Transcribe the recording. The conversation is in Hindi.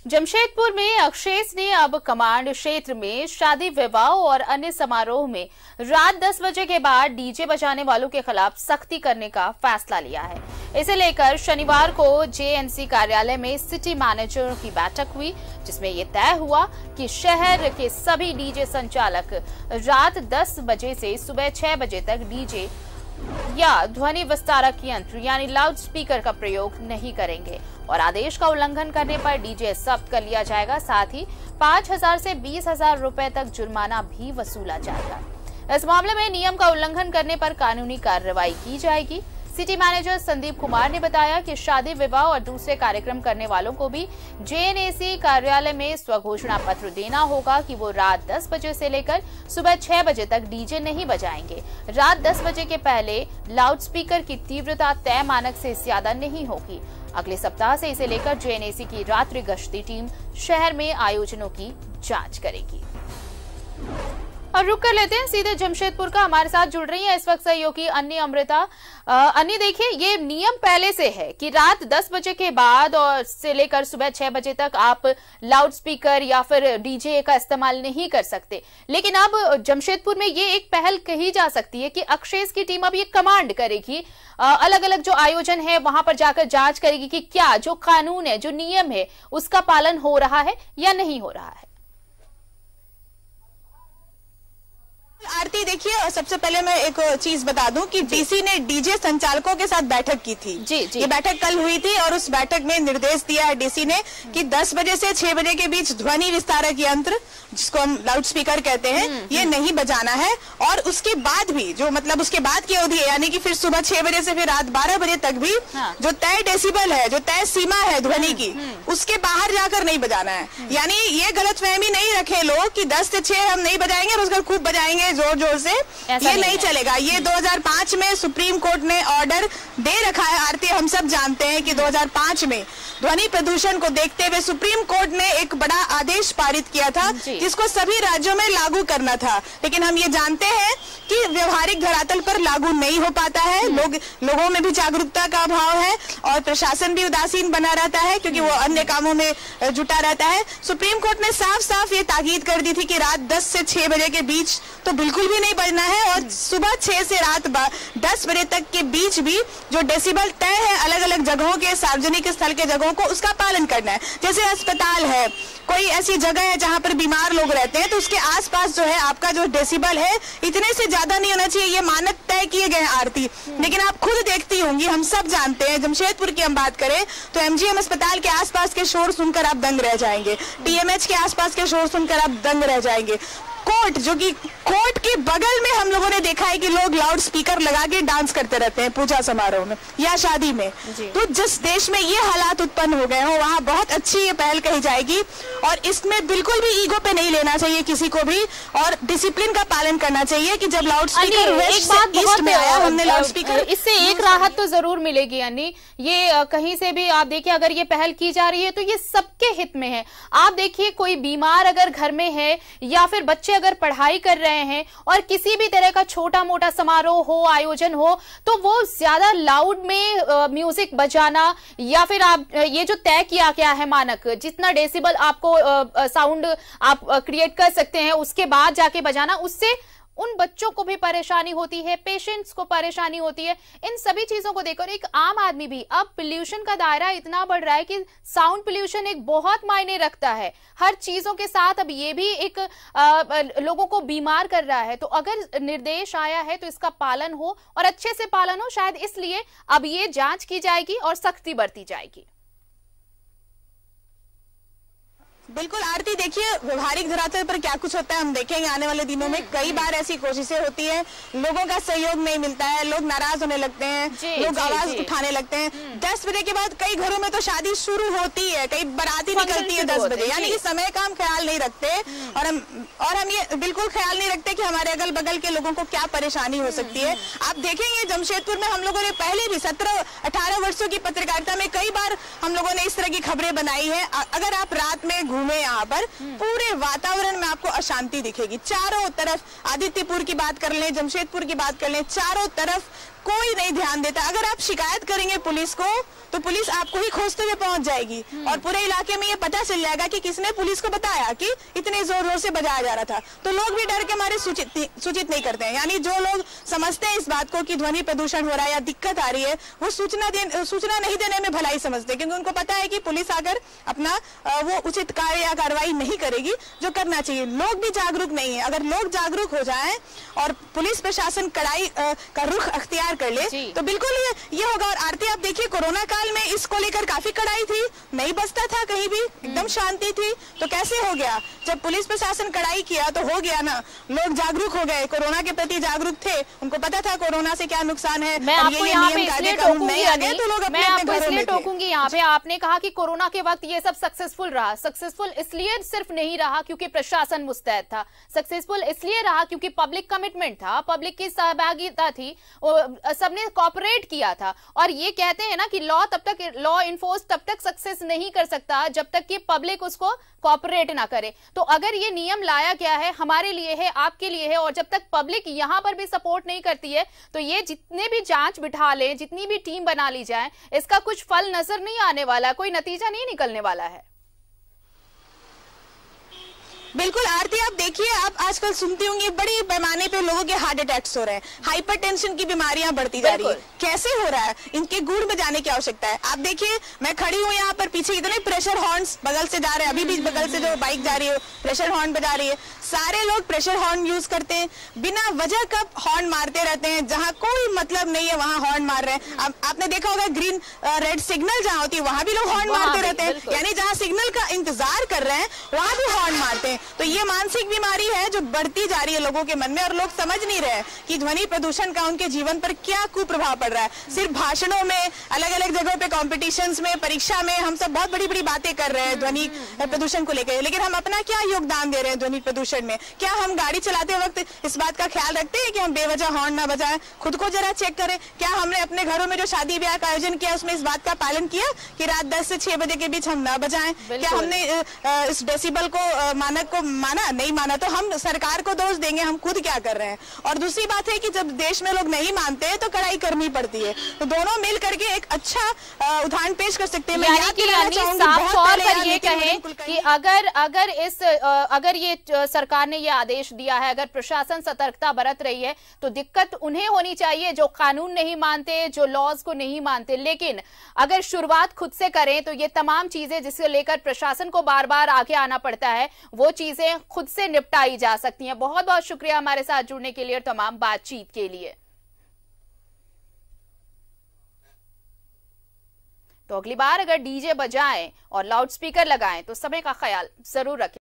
जमशेदपुर में अक्षेस ने अब कमांड क्षेत्र में शादी विवाह और अन्य समारोह में रात 10 बजे के बाद डीजे बजाने वालों के खिलाफ सख्ती करने का फैसला लिया है। इसे लेकर शनिवार को जेएनसी कार्यालय में सिटी मैनेजरों की बैठक हुई, जिसमें ये तय हुआ कि शहर के सभी डीजे संचालक रात 10 बजे से सुबह 6 बजे तक डीजे या ध्वनि विस्तारक यंत्र यानी लाउड स्पीकर का प्रयोग नहीं करेंगे और आदेश का उल्लंघन करने पर डीजे जब्त कर लिया जाएगा। साथ ही 5,000 से 20,000 रुपए तक जुर्माना भी वसूला जाएगा। इस मामले में नियम का उल्लंघन करने पर कानूनी कार्रवाई की जाएगी। सिटी मैनेजर संदीप कुमार ने बताया कि शादी विवाह और दूसरे कार्यक्रम करने वालों को भी जेएनएसी कार्यालय में स्वघोषणा पत्र देना होगा कि वो रात 10 बजे से लेकर सुबह 6 बजे तक डीजे नहीं बजाएंगे। रात 10 बजे के पहले लाउडस्पीकर की तीव्रता तय मानक से ज्यादा नहीं होगी। अगले सप्ताह से इसे लेकर जेएनएसी की रात्रि गश्ती टीम शहर में आयोजनों की जांच करेगी। और रुक कर लेते हैं सीधे जमशेदपुर का। हमारे साथ जुड़ रही है इस वक्त सहयोगी अन्नी अमृता। अन्नी, देखिए, ये नियम पहले से है कि रात 10 बजे के बाद और से लेकर सुबह 6 बजे तक आप लाउड स्पीकर या फिर डीजे का इस्तेमाल नहीं कर सकते, लेकिन अब जमशेदपुर में ये एक पहल कही जा सकती है कि अक्षेस की टीम अब ये कमांड करेगी, अलग अलग जो आयोजन है वहां पर जाकर जांच करेगी कि क्या जो कानून है, जो नियम है, उसका पालन हो रहा है या नहीं हो रहा है। आरती, देखिए, सबसे पहले मैं एक चीज बता दूं कि डीसी ने डीजे संचालकों के साथ बैठक की थी। जी। ये बैठक कल हुई थी और उस बैठक में निर्देश दिया है डीसी ने कि 10 बजे से 6 बजे के बीच ध्वनि विस्तारक यंत्र, जिसको हम लाउड स्पीकर कहते हैं, ये नहीं बजाना है। और उसके बाद भी जो मतलब उसके बाद की अवधि है, यानी कि फिर सुबह 6 बजे से फिर रात 12 बजे तक भी जो तय डेसिबल है, जो तय सीमा है ध्वनि की, उसके बाहर जाकर नहीं बजाना है। यानी ये गलतफहमी नहीं रखे लोग कि 10 से 6 हम नहीं बजाएंगे और उसका खूब बजाएंगे जोर जोर से, ये नहीं चलेगा। ये 2005 में सुप्रीम कोर्ट ने ऑर्डर दे रखा है। आरती, हम सब जानते हैं कि 2005 में ध्वनि प्रदूषण को देखते हुए सुप्रीम कोर्ट ने एक बड़ा आदेश पारित किया था जिसको सभी राज्यों में लागू करना था, लेकिन हम ये जानते हैं कि व्यवहारिक धरातल पर लागू नहीं हो पाता है। लोगों में भी जागरूकता का अभाव है और प्रशासन भी उदासीन बना रहता है क्योंकि वो अन्य कामों में जुटा रहता है। सुप्रीम कोर्ट ने साफ साफ ये ताकीद कर दी थी कि रात 10 से 6 बजे के बीच तो बिल्कुल भी नहीं बजना है और सुबह 6 से रात 10 बजे तक के बीच भी जो डेसिबल तय है अलग अलग जगहों के, सार्वजनिक स्थल के जगहों को, उसका पालन करना है। जैसे अस्पताल है, कोई ऐसी जगह है जहां पर बीमार लोग रहते हैं, तो उसके आसपास जो है आपका जो डेसिबल है इतने से ज्यादा नहीं होना चाहिए। ये मानक तय किए गए हैं आरती, लेकिन आप खुद देखती होंगी, हम सब जानते हैं, जमशेदपुर की हम बात करें तो एमजीएम अस्पताल के आसपास के शोर सुनकर आप दंग रह जाएंगे, टीएमएच के आसपास के शोर सुनकर आप दंग रह जाएंगे। कोर्ट, जो कि कोर्ट के बगल में हम लोगों ने देखा है कि लोग लाउड स्पीकर लगा के डांस करते रहते हैं पूजा समारोह में या शादी में। तो जिस देश में ये हालात उत्पन्न हो गए हो वहां बहुत अच्छी ये पहल कही जाएगी और इसमें बिल्कुल भी ईगो पे नहीं लेना चाहिए किसी को भी और डिसिप्लिन का पालन करना चाहिए कि जब लाउड स्पीकर वेस्ट से ईस्ट में आया, हमने लाउड स्पीकर, इससे एक राहत तो जरूर मिलेगी। यानी ये कहीं से भी आप देखिए, अगर ये पहल की जा रही है तो ये सबके हित में है। आप देखिए, कोई बीमार अगर घर में है या फिर बच्चे अगर पढ़ाई कर रहे हैं और किसी भी तरह का छोटा मोटा समारोह हो, आयोजन हो, तो वो ज्यादा लाउड में म्यूजिक बजाना या फिर आप ये जो तय किया गया है मानक, जितना डेसिबल आपको साउंड आप क्रिएट कर सकते हैं उसके बाद जाके बजाना, उससे उन बच्चों को भी परेशानी होती है, पेशेंट्स को परेशानी होती है। इन सभी चीजों को देखकर एक आम आदमी भी, अब पोल्यूशन का दायरा इतना बढ़ रहा है कि साउंड पोल्यूशन एक बहुत मायने रखता है हर चीजों के साथ। अब ये भी एक लोगों को बीमार कर रहा है। तो अगर निर्देश आया है तो इसका पालन हो और अच्छे से पालन हो, शायद इसलिए अब ये जांच की जाएगी और सख्ती बरती जाएगी। बिल्कुल आरती, देखिए, व्यवहारिक धरातल पर क्या कुछ होता है हम देखेंगे आने वाले दिनों में। कई बार ऐसी कोशिशें होती है, लोगों का सहयोग नहीं मिलता है, लोग नाराज होने लगते हैं, लोग आवाज उठाने लगते हैं। 10 बजे के बाद कई घरों में तो शादी शुरू होती है, कई बाराती निकलती है 10 बजे, यानी कि समय का हम ख्याल नहीं रखते और हम ये बिल्कुल ख्याल नहीं रखते कि हमारे अगल बगल के लोगों को क्या परेशानी हो सकती है। आप देखेंगे जमशेदपुर में हम लोगों ने पहले भी 17-18 वर्षों की पत्रकारिता में कई बार हम लोगों ने इस तरह की खबरें बनाई है। अगर आप रात में घूमे यहाँ पर, पूरे वातावरण में आपको अशांति दिखेगी। चारों तरफ, आदित्यपुर की बात कर लें, जमशेदपुर की बात कर लें, चारों तरफ कोई नहीं ध्यान देता। अगर आप शिकायत करेंगे पुलिस को तो पुलिस आपको ही खोजते हुए पहुंच जाएगी और पूरे इलाके में ये पता चल जाएगा कि किसने पुलिस को बताया कि इतने जोर जोर से बजाया जा रहा था। तो लोग भी डर के मारे सूचित नहीं करते हैं। यानी जो लोग समझते हैं इस बात को कि ध्वनि प्रदूषण हो रहा है या दिक्कत आ रही है, वो सूचना नहीं देने में भलाई समझते, क्योंकि उनको पता है कि पुलिस आकर अपना वो उचित कार्य या कार्रवाई नहीं करेगी जो करना चाहिए। लोग भी जागरूक नहीं है। अगर लोग जागरूक हो जाएं और पुलिस प्रशासन कड़ाई का रुख अख्तियार कर ले तो बिल्कुल ये होगा। और आरती आप देखिए, कोरोना काल में इसको लेकर काफी कड़ाई थी, नहीं बचता था कहीं भी, एकदम शांति थी। तो कैसे हो गया? जब पुलिस प्रशासन कड़ाई किया तो हो गया ना, लोग जागरूक हो गए, कोरोना के प्रति जागरूक थे, उनको पता था कोरोना से क्या नुकसान है। मैं आपको यहाँ पे इसलिए टोकूंगी, तो लोग मैं आपको इसलिए टोकूंगी यहाँ पे। आपने कहा कि कोरोना के वक्त ये सब सक्सेसफुल रहा। सक्सेसफुल इसलिए सिर्फ नहीं रहा क्योंकि प्रशासन मुस्तैद था, सक्सेसफुल इसलिए रहा क्योंकि पब्लिक कमिटमेंट था, पब्लिक की सहभागिता थी, सबने कॉपरेट किया था। और ये कहते हैं ना कि लॉ इन्फोर्स तब तक सक्सेस नहीं कर सकता जब तक कि पब्लिक उसको कॉपरेट ना करे। तो अगर ये नियम लाया गया है, हमारे लिए है, आपके लिए है, और जब तक पब्लिक यहां पर भी सपोर्ट नहीं करती है तो ये जितने भी जांच बिठा ले, जितनी भी टीम बना ली जाए, इसका कुछ फल नजर नहीं आने वाला, कोई नतीजा नहीं निकलने वाला है। बिल्कुल आरती, आप देखिए, आप आजकल सुनती होंगी बड़ी पैमाने पे लोगों के हार्ट अटैक्स हो रहे हैं, हाइपरटेंशन की बीमारियां बढ़ती जा रही है। कैसे हो रहा है? इनके गुण में जाने की आवश्यकता है। आप देखिए, मैं खड़ी हूँ यहाँ पर, पीछे इतने प्रेशर हॉर्न्स बगल से जा रहे हैं, अभी भी बगल से जो बाइक जा रही है प्रेशर हॉर्न बजा रही है। सारे लोग प्रेशर हॉर्न यूज करते हैं, बिना वजह का हॉर्न मारते रहते हैं, जहाँ कोई मतलब नहीं है वहां हॉर्न मार रहे हैं। आपने देखा होगा ग्रीन रेड सिग्नल जहाँ होती है वहां भी लोग हॉर्न मारते रहते हैं, यानी जहाँ सिग्नल का इंतजार कर रहे हैं वहां भी हॉर्न मारते हैं। तो ये मानसिक बीमारी है जो बढ़ती जा रही है लोगों के मन में, और लोग समझ नहीं रहे कि ध्वनि प्रदूषण का उनके जीवन पर क्या कुप्रभाव पड़ रहा है। सिर्फ भाषणों में, अलग अलग जगहों पे कॉम्पिटिशन्स में, परीक्षा में हम सब बहुत बड़ी बड़ी बातें कर रहे हैं ध्वनि प्रदूषण को लेकर, लेकिन हम अपना क्या योगदान दे रहे हैं ध्वनि प्रदूषण में? क्या हम गाड़ी चलाते वक्त इस बात का ख्याल रखते हैं कि हम बेवजह हॉर्न ना बजाएं? खुद को जरा चेक करें। क्या हमने अपने घरों में जो शादी ब्याह का आयोजन किया उसमें इस बात का पालन किया कि रात 10 से 6 बजे के बीच हम ना बजाएं? क्या हमने इस डेसिबल को मानक को माना? नहीं माना। तो हम सरकार को दोष देंगे, हम खुद क्या कर रहे हैं? और दूसरी बात है कि जब देश में लोग नहीं मानते हैं तो कड़ाई करनी पड़ती है। तो दोनों मिल करके एक अच्छा उदाहरण पेश कर सकते हैं। मैं याद दिलाना चाहूंगी, साफ तौर पर ये कहें कि अगर ये सरकार ने ये आदेश दिया है, अगर प्रशासन सतर्कता बरत रही है तो दिक्कत उन्हें होनी चाहिए जो कानून नहीं मानते, जो लॉज को नहीं मानते। लेकिन अगर शुरुआत खुद से करें तो ये तमाम चीजें जिसको लेकर प्रशासन को बार बार आगे आना पड़ता है, वो चीजें खुद से निपटाई जा सकती हैं। बहुत बहुत शुक्रिया हमारे साथ जुड़ने के लिए और तमाम बातचीत के लिए। तो अगली बार अगर डीजे बजाएं और लाउडस्पीकर लगाएं तो समय का ख्याल जरूर रखें।